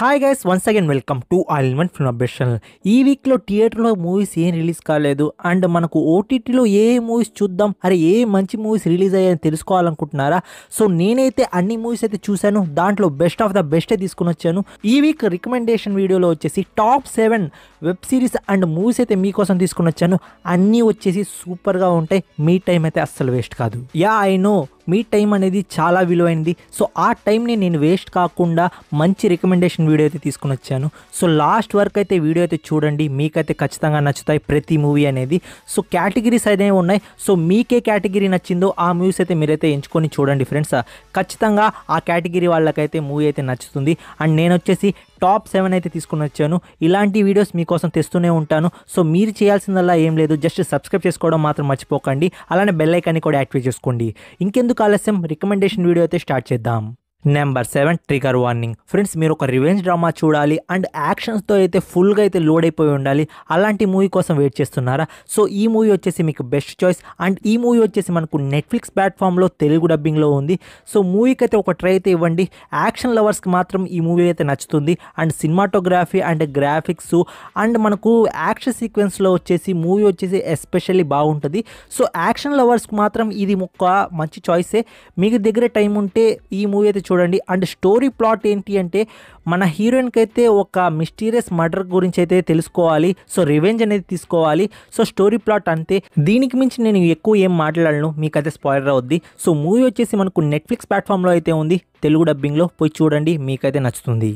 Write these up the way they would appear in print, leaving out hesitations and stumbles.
Hi guys once again welcome to all in one film update channel. ఈ వీక్లో థియేటర్లో movies ఏం release కాలేదు అండ్ మనకు ఓటీటీలో ఏ మూవీస్ చూద్దాం, అరే ఏ మంచి మూవీస్ రిలీజ్ అయ్యాయని తెలుసుకోవాలనుకుంటున్నారా? సో నేనైతే అన్ని మూవీస్ అయితే చూశాను, దాంట్లో బెస్ట్ ఆఫ్ ద బెస్టే తీసుకుని వచ్చాను. ఈ వీక్ రికమెండేషన్ వీడియోలో వచ్చేసి top 7 web series and movies అయితే మీకోసం తీసుకుని వచ్చాను. అన్నీ వచ్చేసి సూపర్గా ఉంటాయి, మీ టైం అయితే అస్సలు వేస్ట్ కాదు. Yeah I know, me time అనేది చాలా విలువైనది. సో ఆ టైంని నేను వేస్ట్ కాకుండా మంచి రికమెండేషన్ వీడియో అయితే తీసుకుని వచ్చాను. సో లాస్ట్ వరకు అయితే వీడియో అయితే చూడండి, మీకైతే ఖచ్చితంగా నచ్చుతాయి ప్రతి మూవీ అనేది. సో కేటగిరీస్ అనేవి ఉన్నాయి. సో మీకే కేటగిరీ నచ్చిందో ఆ మూవీస్ అయితే మీరైతే ఎంచుకొని చూడండి ఫ్రెండ్స్. ఖచ్చితంగా ఆ కేటగిరీ వాళ్ళకైతే మూవీ అయితే నచ్చుతుంది. అండ్ నేను వచ్చేసి టాప్ 7 అయితే తీసుకుని వచ్చాను. ఇలాంటి వీడియోస్ మీకోసం తెస్తూనే ఉంటాను. సో మీరు చేయాల్సిందల్లా ఏం లేదు, జస్ట్ సబ్స్క్రైబ్ చేసుకోవడం మాత్రం మర్చిపోకండి. అలానే బెల్ ఐకాన్ని కూడా యాక్టివేట్ చేసుకోండి. ఇంకెందుకు ఆలస్యం, రికమెండేషన్ వీడియో అయితే స్టార్ట్ చేద్దాం. Number 7 trigger warning. ఫ్రెండ్స్, మీరు ఒక రివెంజ్ డ్రామా చూడాలి అండ్ యాక్షన్స్తో అయితే ఫుల్గా అయితే లోడ్ అయిపోయి ఉండాలి, అలాంటి మూవీ కోసం వెయిట్ చేస్తున్నారా? సో ఈ మూవీ వచ్చేసి మీకు బెస్ట్ చాయిస్. అండ్ ఈ మూవీ వచ్చేసి మనకు నెట్ఫ్లిక్స్ ప్లాట్ఫామ్లో తెలుగు డబ్బింగ్లో ఉంది. సో మూవీకి అయితే ఒక ట్రై అయితే ఇవ్వండి. యాక్షన్ లవర్స్కి మాత్రం ఈ మూవీ అయితే నచ్చుతుంది. And cinematography and graphics and మనకు యాక్షన్ సీక్వెన్స్లో వచ్చేసి మూవీ వచ్చేసి ఎస్పెషల్లీ బాగుంటుంది. సో యాక్షన్ లవర్స్కి మాత్రం ఇది ఒక మంచి చాయిసే. మీకు దగ్గర టైం ఉంటే ఈ మూవీ అయితే చూడండి. అండ్ స్టోరీ ప్లాట్ ఏంటి అంటే, మన హీరోయిన్కి అయితే ఒక మిస్టీరియస్ మర్డర్ గురించి అయితే తెలుసుకోవాలి. సో రివెంజ్ అనేది తీసుకోవాలి. సో స్టోరీ ప్లాట్ అంతే, దీనికి మించి నేను ఎక్కువ ఏం మాట్లాడను, మీకైతే స్పాయిలర్ అవుద్ది. సో మూవీ వచ్చేసి మనకు నెట్ఫ్లిక్స్ ప్లాట్ఫామ్లో అయితే ఉంది, తెలుగు డబ్బింగ్లో. పోయి చూడండి, మీకైతే నచ్చుతుంది.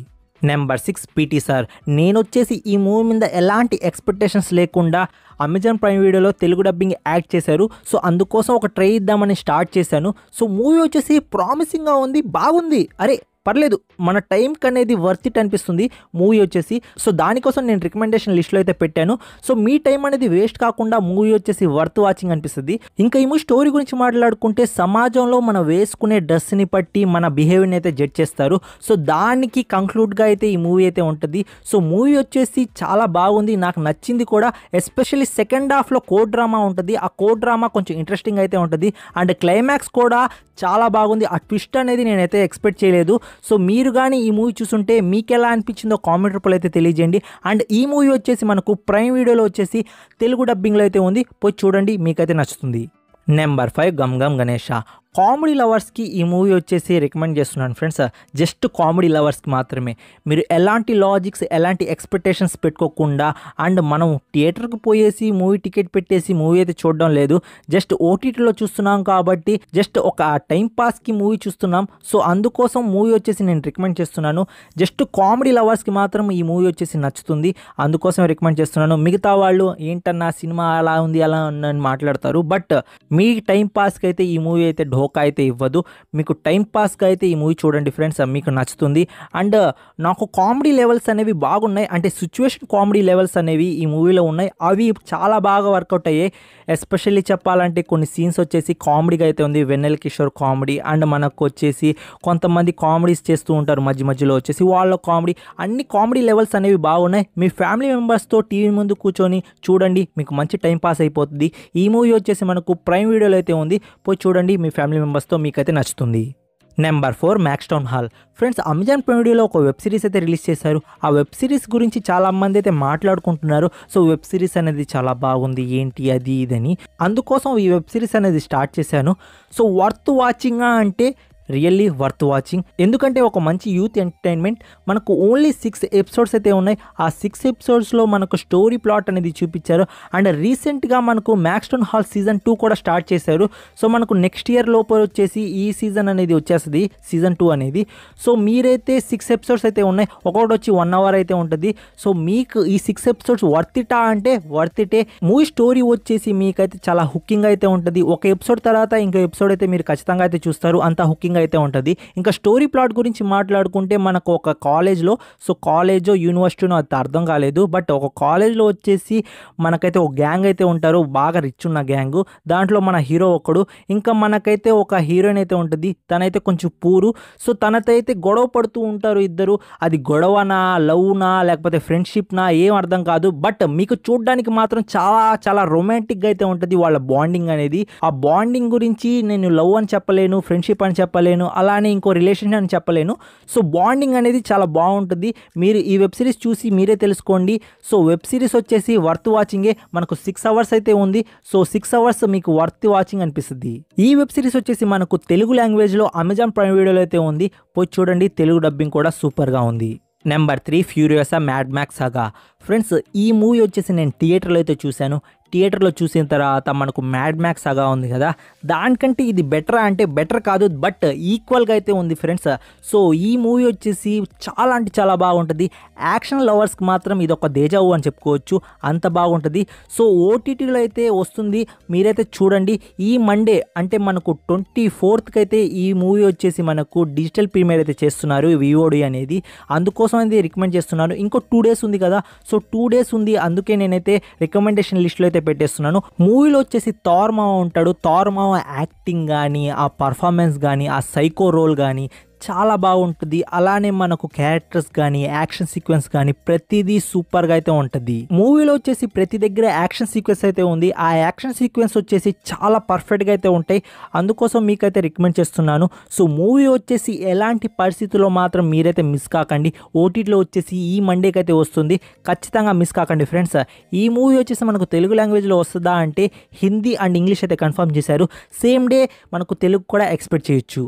Number 6 PT sir. నేను వచ్చేసి ఈ మూవీ మీద ఎలాంటి ఎక్స్పెక్టేషన్స్ లేకుండా అమెజాన్ ప్రైమ్ వీడియోలో తెలుగు డబ్బింగ్ యాడ్ చేశారు. సో అందుకోసం ఒక ట్రై ఇద్దామని స్టార్ట్ చేశాను. సో మూవీ వచ్చేసి ప్రామిసింగ్గా ఉంది, బాగుంది, అరే పర్లేదు, మన టైంకి అనేది వర్త్ ఇట్ అనిపిస్తుంది మూవీ వచ్చేసి. సో దానికోసం నేను రికమెండేషన్ లిస్ట్లో అయితే పెట్టాను. సో మీ టైం అనేది వేస్ట్ కాకుండా మూవీ వచ్చేసి వర్త్ వాచింగ్ అనిపిస్తుంది. ఇంకా ఈ మూవీ స్టోరీ గురించి మాట్లాడుకుంటే, సమాజంలో మనం వేసుకునే డ్రెస్ని బట్టి మన బిహేవియర్ని అయితే జడ్జ్ చేస్తారు. సో దానికి కంక్లూడ్గా అయితే ఈ మూవీ అయితే ఉంటుంది. సో మూవీ వచ్చేసి చాలా బాగుంది, నాకు నచ్చింది కూడా. ఎస్పెషల్లీ సెకండ్ హాఫ్లో కోడ్ డ్రామా ఉంటుంది. ఆ కోడ్ డ్రామా కొంచెం ఇంట్రెస్టింగ్ అయితే ఉంటుంది. అండ్ క్లైమాక్స్ కూడా చాలా బాగుంది. ఆ ట్విస్ట్ అనేది నేనైతే ఎక్స్పెక్ట్ చేయలేదు. సో మీరు కానీ ఈ మూవీ చూస్తుంటే మీకు ఎలా అనిపించిందో కామెంట్ రూపంలో అయితే తెలియజేయండి. అండ్ ఈ మూవీ వచ్చేసి మనకు ప్రైమ్ వీడియోలో వచ్చేసి తెలుగు డబ్బింగ్లో అయితే ఉంది, పోయి చూడండి, మీకైతే నచ్చుతుంది. నెంబర్ 5 గమ్ గమ్ గణేష. కామెడీ లవర్స్కి ఈ మూవీ వచ్చేసి రికమెండ్ చేస్తున్నాను ఫ్రెండ్స్. జస్ట్ కామెడీ లవర్స్కి మాత్రమే. మీరు ఎలాంటి లాజిక్స్, ఎలాంటి ఎక్స్పెక్టేషన్స్ పెట్టుకోకుండా, అండ్ మనం థియేటర్కి పోయేసి మూవీ టికెట్ పెట్టేసి మూవీ అయితే చూడడం లేదు, జస్ట్ ఓటీటీలో చూస్తున్నాం కాబట్టి జస్ట్ ఒక టైం పాస్కి మూవీ చూస్తున్నాం. సో అందుకోసం మూవీ వచ్చేసి నేను రికమెండ్ చేస్తున్నాను. జస్ట్ కామెడీ లవర్స్కి మాత్రం ఈ మూవీ వచ్చేసి నచ్చుతుంది, అందుకోసం రికమెండ్ చేస్తున్నాను. మిగతా వాళ్ళు ఏంటన్నా సినిమా అలా ఉంది అలా ఉందని మాట్లాడతారు, బట్ మీ టైం పాస్కి అయితే ఈ మూవీ అయితే ఢోకా అయితే ఇవ్వదు. మీకు టైం పాస్గా అయితే ఈ మూవీ చూడండి ఫ్రెండ్స్, మీకు నచ్చుతుంది. అండ్ నాకు కామెడీ లెవెల్స్ అనేవి బాగున్నాయి, అంటే సిచ్యువేషన్ కామెడీ లెవెల్స్ అనేవి ఈ మూవీలో ఉన్నాయి. అవి చాలా బాగా వర్కౌట్ అయ్యాయి. ఎస్పెషల్లీ చెప్పాలంటే కొన్ని సీన్స్ వచ్చేసి కామెడీగా అయితే ఉంది. వెన్నెల కిషోర్ కామెడీ, అండ్ మనకు వచ్చేసి కొంతమంది కామెడీస్ చేస్తూ ఉంటారు మధ్య మధ్యలో వచ్చేసి, వాళ్ళ కామెడీ, అన్ని కామెడీ లెవెల్స్ అనేవి బాగున్నాయి. మీ ఫ్యామిలీ మెంబర్స్తో టీవీ ముందు కూర్చొని చూడండి, మీకు మంచి టైం పాస్ అయిపోతుంది. ఈ మూవీ వచ్చేసి మనకు ప్రైమ్ వీడియోలో అయితే ఉంది, పోయి చూడండి, మీ ఫ్యామిలీ మెంబర్స్తో మీకైతే నచ్చుతుంది. Number 4 Maxton Hall. Friends, Amazon prime వీడియోలో ఒక వెబ్ సిరీస్ అయితే రిలీజ్ చేశారు. ఆ వెబ్ సిరీస్ గురించి చాలా మంది అయితే మాట్లాడుకుంటున్నారు. సో వెబ్ సిరీస్ అనేది చాలా బాగుంది, ఏంటి అది ఇదని, అందుకోసం ఈ వెబ్ సిరీస్ అనేది స్టార్ట్ చేశాను. సో వర్త్ వాచింగా అంటే రియల్లీ వర్త్ వాచింగ్. ఎందుకంటే ఒక మంచి యూత్ ఎంటర్టైన్మెంట్. మనకు ఓన్లీ 6 ఎపిసోడ్స్ అయితే ఉన్నాయి. ఆ 6 ఎపిసోడ్స్లో మనకు స్టోరీ ప్లాట్ అనేది చూపించారు. అండ్ రీసెంట్గా మనకు మ్యాక్స్టౌన్ హాల్ సీజన్ 2 కూడా స్టార్ట్ చేశారు. సో మనకు నెక్స్ట్ ఇయర్ లోపల వచ్చేసి ఈ సీజన్ అనేది వచ్చేస్తుంది, సీజన్ 2 అనేది. సో మీరైతే 6 ఎపిసోడ్స్ అయితే ఉన్నాయి, ఒక్కొక్కటి వచ్చి 1 అవర్ అయితే ఉంటుంది. సో మీకు ఈ 6 ఎపిసోడ్స్ వర్త్ ఇటా అంటే వర్త్ ఇటే. మూవీ స్టోరీ వచ్చేసి మీకైతే చాలా హుకింగ్ అయితే ఉంటుంది. ఒక ఎపిసోడ్ తర్వాత ఇంకో ఎపిసోడ్ అయితే మీరు ఖచ్చితంగా అయితే చూస్తారు, అంత హుకింగ్ అయితే ఉంటుంది. ఇంకా స్టోరీ ప్లాట్ గురించి మాట్లాడుకుంటే, మనకు ఒక కాలేజ్లో, సో కాలేజో యూనివర్సిటీనో అది అర్థం కాలేదు, బట్ ఒక కాలేజ్లో వచ్చేసి మనకైతే ఒక గ్యాంగ్ అయితే ఉంటారు, బాగా రిచ్ ఉన్న గ్యాంగ్. దాంట్లో మన హీరో ఒకడు, ఇంకా మనకైతే ఒక హీరోయిన్ అయితే ఉంటుంది, తనైతే కొంచెం పూరు. సో తనతో అయితే గొడవ పడుతూ ఉంటారు ఇద్దరు. అది గొడవనా, లవ్నా, లేకపోతే ఫ్రెండ్షిప్నా ఏం అర్థం కాదు, బట్ మీకు చూడడానికి మాత్రం చాలా చాలా రొమాంటిక్గా అయితే ఉంటుంది వాళ్ళ బాండింగ్ అనేది. ఆ బాండింగ్ గురించి నేను లవ్ అని చెప్పలేను, ఫ్రెండ్షిప్ అని చెప్పలేను, చెప్పలేను, అలానే ఇంకో రిలేషన్ అని చెప్పలేను. సో బాండింగ్ అనేది చాలా బాగుంటుంది. మీరు ఈ వెబ్ సిరీస్ చూసి మీరే తెలుసుకోండి. సో వెబ్ సిరీస్ వచ్చేసి వర్త్ వాచింగే. మనకు 6 అవర్స్ అయితే ఉంది. సో 6 అవర్స్ మీకు వర్త్ వాచింగ్ అనిపిస్తుంది. ఈ వెబ్ సిరీస్ వచ్చేసి మనకు తెలుగు లాంగ్వేజ్లో అమెజాన్ ప్రైమ్ వీడియోలో అయితే ఉంది. పోయి చూడండి, తెలుగు డబ్బింగ్ కూడా సూపర్గా ఉంది. నెంబర్ 3 ఫ్యూరియోసా మ్యాడ్ మ్యాక్స్ సాగా. ఫ్రెండ్స్ ఈ మూవీ వచ్చేసి నేను థియేటర్లో అయితే చూశాను. థియేటర్లో చూసిన తర్వాత మనకు మ్యాడ్ మ్యాక్స్ సాగా ఉంది కదా, దానికంటే ఇది బెటర్ అంటే బెటర్ కాదు, బట్ ఈక్వల్గా అయితే ఉంది ఫ్రెండ్స్. సో ఈ మూవీ వచ్చేసి చాలా అంటే చాలా బాగుంటుంది. యాక్షన్ లవర్స్కి మాత్రం ఇది ఒక దేజావు అని చెప్పుకోవచ్చు, అంత బాగుంటుంది. సో ఓటీటీలో అయితే వస్తుంది, మీరైతే చూడండి. ఈ మండే అంటే మనకు 24th అయితే ఈ మూవీ వచ్చేసి మనకు డిజిటల్ ప్రీమియర్ అయితే చేస్తున్నారు విఓడి అనేది. అందుకోసం అయితే రికమెండ్ చేస్తున్నాను. ఇంకో 2 days ఉంది కదా, సో 2 days ఉంది, అందుకే నేనైతే రికమెండేషన్ లిస్ట్లో అయితే పెట్టేస్తున్నాను. మూవీలో వచ్చేసి థార్ మామ ఉంటాడు. థార్ మామ యాక్టింగ్ కానీ, ఆ పర్ఫార్మెన్స్ కానీ, ఆ సైకో రోల్ కానీ చాలా బాగుంటుంది. అలానే మనకు క్యారెక్టర్స్ కానీ, యాక్షన్ సీక్వెన్స్ కానీ ప్రతిదీ సూపర్గా అయితే ఉంటుంది. మూవీలో వచ్చేసి ప్రతి దగ్గర యాక్షన్ సీక్వెన్స్ అయితే ఉంది. ఆ యాక్షన్ సీక్వెన్స్ వచ్చేసి చాలా పర్ఫెక్ట్గా అయితే ఉంటాయి. అందుకోసం మీకైతే రికమెండ్ చేస్తున్నాను. సో మూవీ వచ్చేసి ఎలాంటి పరిస్థితుల్లో మాత్రం మీరైతే మిస్ కాకండి. ఓటీటీలో వచ్చేసి ఈ మండేకి అయితే వస్తుంది, ఖచ్చితంగా మిస్ కాకండి ఫ్రెండ్స్. ఈ మూవీ వచ్చేసి మనకు తెలుగు లాంగ్వేజ్లో వస్తుందా అంటే హిందీ అండ్ ఇంగ్లీష్ అయితే కన్ఫర్మ్ చేశారు. సేమ్ డే మనకు తెలుగు కూడా ఎక్స్పెక్ట్ చేయొచ్చు.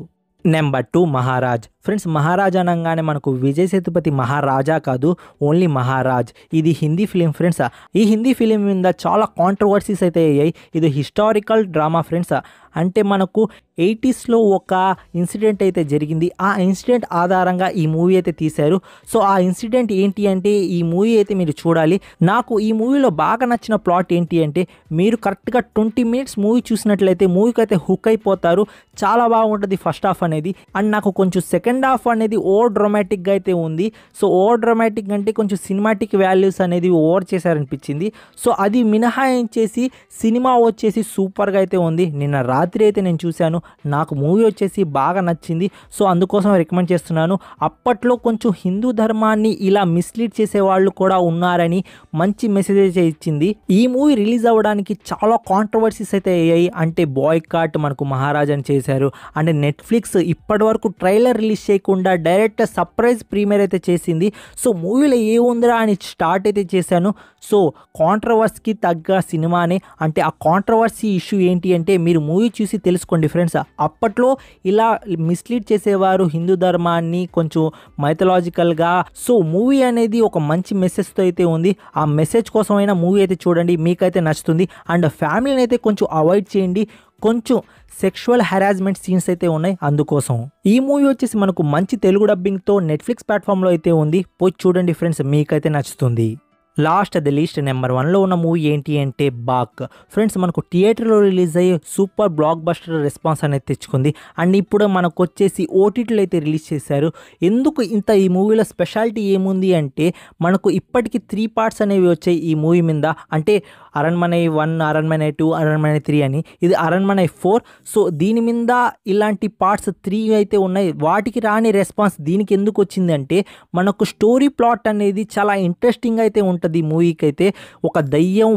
నెంబర్ 2 మహారాజ్. ఫ్రెండ్స్ మహారాజ్ అనగానే మనకు విజయ్ సేతుపతి మహారాజా కాదు, ఓన్లీ మహారాజ్. ఇది హిందీ ఫిలిం ఫ్రెండ్స్. ఈ హిందీ ఫిలిం మీద చాలా కాంట్రవర్సీస్ అయితే అయ్యాయి. ఇది హిస్టారికల్ డ్రామా ఫ్రెండ్స్. అంటే మనకు 80sలో ఒక ఇన్సిడెంట్ అయితే జరిగింది. ఆ ఇన్సిడెంట్ ఆధారంగా ఈ మూవీ అయితే తీశారు. సో ఆ ఇన్సిడెంట్ ఏంటి అంటే ఈ మూవీ అయితే మీరు చూడాలి. నాకు ఈ మూవీలో బాగా నచ్చిన ప్లాట్ ఏంటి అంటే, మీరు కరెక్ట్గా 20 minutes మూవీ చూసినట్లయితే మూవీకి అయితే హుక్ అయిపోతారు. చాలా బాగుంటుంది ఫస్ట్ హాఫ్ అనేది. అండ్ నాకు కొంచెం సెకండ్ హాఫ్ అనేది ఓవర్ డ్రామాటిక్గా అయితే ఉంది. సో ఓవర్ డ్రామాటిక్ అంటే కొంచెం సినిమాటిక్ వాల్యూస్ అనేది ఓవర్ చేశారనిపించింది. సో అది మినహాయించేసి సినిమా వచ్చేసి సూపర్గా అయితే ఉంది. నిన్న రాత్రి అయితే నేను చూశాను, నాకు మూవీ వచ్చేసి బాగా నచ్చింది. సో అందుకోసం రికమెండ్ చేస్తున్నాను. అప్పట్లో కొంచెం హిందూ ధర్మాన్ని ఇలా మిస్లీడ్ చేసే వాళ్ళు కూడా ఉన్నారని మంచి మెసేజ్ అయితే ఇచ్చింది. ఈ మూవీ రిలీజ్ అవ్వడానికి చాలా కాంట్రవర్సీస్ అయితే అయ్యాయి. అంటే బాయ్కాట్ మనకు మహారాజ్ అని చేశారు. అంటే నెట్ఫ్లిక్స్ ఇప్పటి వరకు ట్రైలర్ రిలీజ్ చేయకుండా డైరెక్ట్ సర్ప్రైజ్ ప్రీమియర్ అయితే చేసింది. సో మూవీలో ఏముందిరా అని స్టార్ట్ అయితే చేశాను. సో కాంట్రవర్సీకి తగ్గ సినిమానే. అంటే ఆ కాంట్రవర్సీ ఇష్యూ ఏంటి అంటే మీరు మూవీ చూసి తెలుసుకోండి ఫ్రెండ్స్. అప్పట్లో ఇలా మిస్లీడ్ చేసేవారు హిందూ ధర్మాన్ని కొంచెం మైథలాజికల్గా. సో మూవీ అనేది ఒక మంచి మెసేజ్తో అయితే ఉంది. ఆ మెసేజ్ కోసమైనా మూవీ అయితే చూడండి, మీకైతే నచ్చుతుంది. అండ్ ఫ్యామిలీని అయితే కొంచెం అవాయిడ్ చేయండి. కొంచెం సెక్షువల్ హెరాస్మెంట్ సీన్స్ అయితే ఉన్నాయి, అందుకోసం. ఈ మూవీ వచ్చేసి మనకు మంచి తెలుగు డబ్బింగ్తో నెట్ఫ్లిక్స్ ప్లాట్ఫామ్లో అయితే ఉంది, పోయి చూడండి ఫ్రెండ్స్, మీకైతే నచ్చుతుంది. లాస్ట్ ది లీస్ట్ నెంబర్ 1లో ఉన్న మూవీ ఏంటి అంటే బాక్. ఫ్రెండ్స్ మనకు థియేటర్లో రిలీజ్ అయ్యి సూపర్ బ్లాక్ బస్టర్ రెస్పాన్స్ అనేది తెచ్చుకుంది. అండ్ ఇప్పుడు మనకు వచ్చేసి ఓటీటీలో అయితే రిలీజ్ చేశారు. ఎందుకు ఇంత ఈ మూవీలో స్పెషాలిటీ ఏముంది అంటే, మనకు ఇప్పటికీ 3 parts అనేవి వచ్చాయి ఈ మూవీ మీద. అంటే అరణ్మనై 1, అరణ్మనై 2, అరణ్మనై 3 అని. ఇది అరణ్మనై 4. సో దీని మీద ఇలాంటి పార్ట్స్ 3 అయితే ఉన్నాయి. వాటికి రాని రెస్పాన్స్ దీనికి ఎందుకు వచ్చింది అంటే, మనకు స్టోరీ ప్లాట్ అనేది చాలా ఇంట్రెస్టింగ్ అయితే ఉంటుంది. మూవీకి అయితే ఒక దయ్యం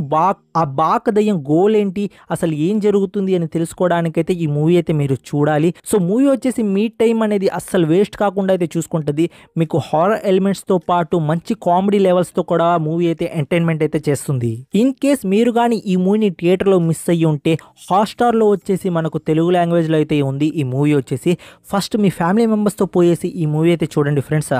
ఆ బాక్ దయ్యం గోల్ ఏంటి, అసలు ఏం జరుగుతుంది అని తెలుసుకోవడానికైతే ఈ మూవీ అయితే మీరు చూడాలి. సో మూవీ వచ్చేసి మీ టైం అనేది అస్సలు వేస్ట్ కాకుండా అయితే చూసుకుంటుంది. మీకు హారర్ ఎలిమెంట్స్తో పాటు మంచి కామెడీ లెవెల్స్తో కూడా మూవీ అయితే ఎంటర్టైన్మెంట్ అయితే చేస్తుంది. ఇన్ కేస్ మీరు కానీ ఈ మూవీని థియేటర్లో మిస్ అయ్యి ఉంటే హాట్స్టార్లో వచ్చేసి మనకు తెలుగు లాంగ్వేజ్లో అయితే ఉంది ఈ మూవీ వచ్చేసి. ఫస్ట్ మీ ఫ్యామిలీ మెంబర్స్తో పోయేసి ఈ మూవీ అయితే చూడండి friends.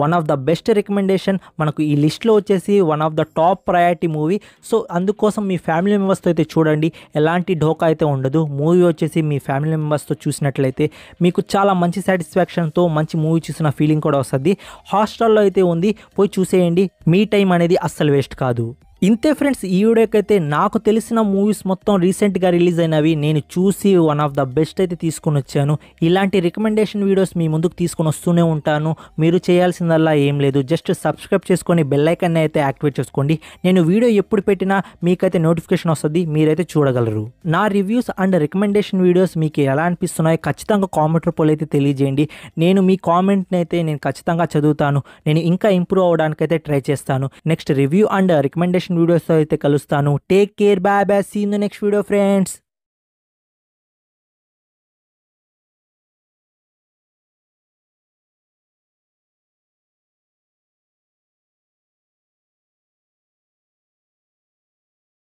One of the best recommendation. మనకు ఈ లిస్ట్లో వచ్చేసి one of the top priority movie. So అందుకోసం మీ ఫ్యామిలీ మెంబర్స్తో అయితే చూడండి, ఎలాంటి ఢోకా అయితే ఉండదు. మూవీ వచ్చేసి మీ ఫ్యామిలీ మెంబర్స్తో చూసినట్లయితే మీకు చాలా మంచి సాటిస్ఫాక్షన్తో మంచి మూవీ చూసిన ఫీలింగ్ కూడా వస్తుంది. హాట్స్టార్లో అయితే ఉంది, పోయి చూసేయండి. మీ టైం అనేది అస్సలు వేస్ట్ కాదు. ఇంతే ఫ్రెండ్స్, ఈ వీడియోకైతే నాకు తెలిసిన మూవీస్ మొత్తం రీసెంట్గా రిలీజ్ అయినవి నేను చూసి వన్ ఆఫ్ ద బెస్ట్ అయితే తీసుకొని వచ్చాను. ఇలాంటి రికమెండేషన్ వీడియోస్ మీ ముందుకు తీసుకొని వస్తూనే ఉంటాను. మీరు చేయాల్సిందల్లా ఏం లేదు, జస్ట్ సబ్స్క్రైబ్ చేసుకొని బెల్ ఐకాన్ అయితే యాక్టివేట్ చేసుకోండి. నేను వీడియో ఎప్పుడు పెట్టినా మీకైతే నోటిఫికేషన్ వస్తుంది, మీరైతే చూడగలరు. నా రివ్యూస్ అండ్ రికమెండేషన్ వీడియోస్ మీకు ఎలా అనిపిస్తున్నాయో ఖచ్చితంగా కామెంట్ రూపంలో అయితే తెలియజేయండి. నేను మీ కామెంట్ని అయితే నేను ఖచ్చితంగా చదువుతాను. నేను ఇంకా ఇంప్రూవ్ అవ్వడానికైతే ట్రై చేస్తాను. Next review and recommendation videos అయితే కలుస్తాను. Take care, bye bye, see in the next video friends.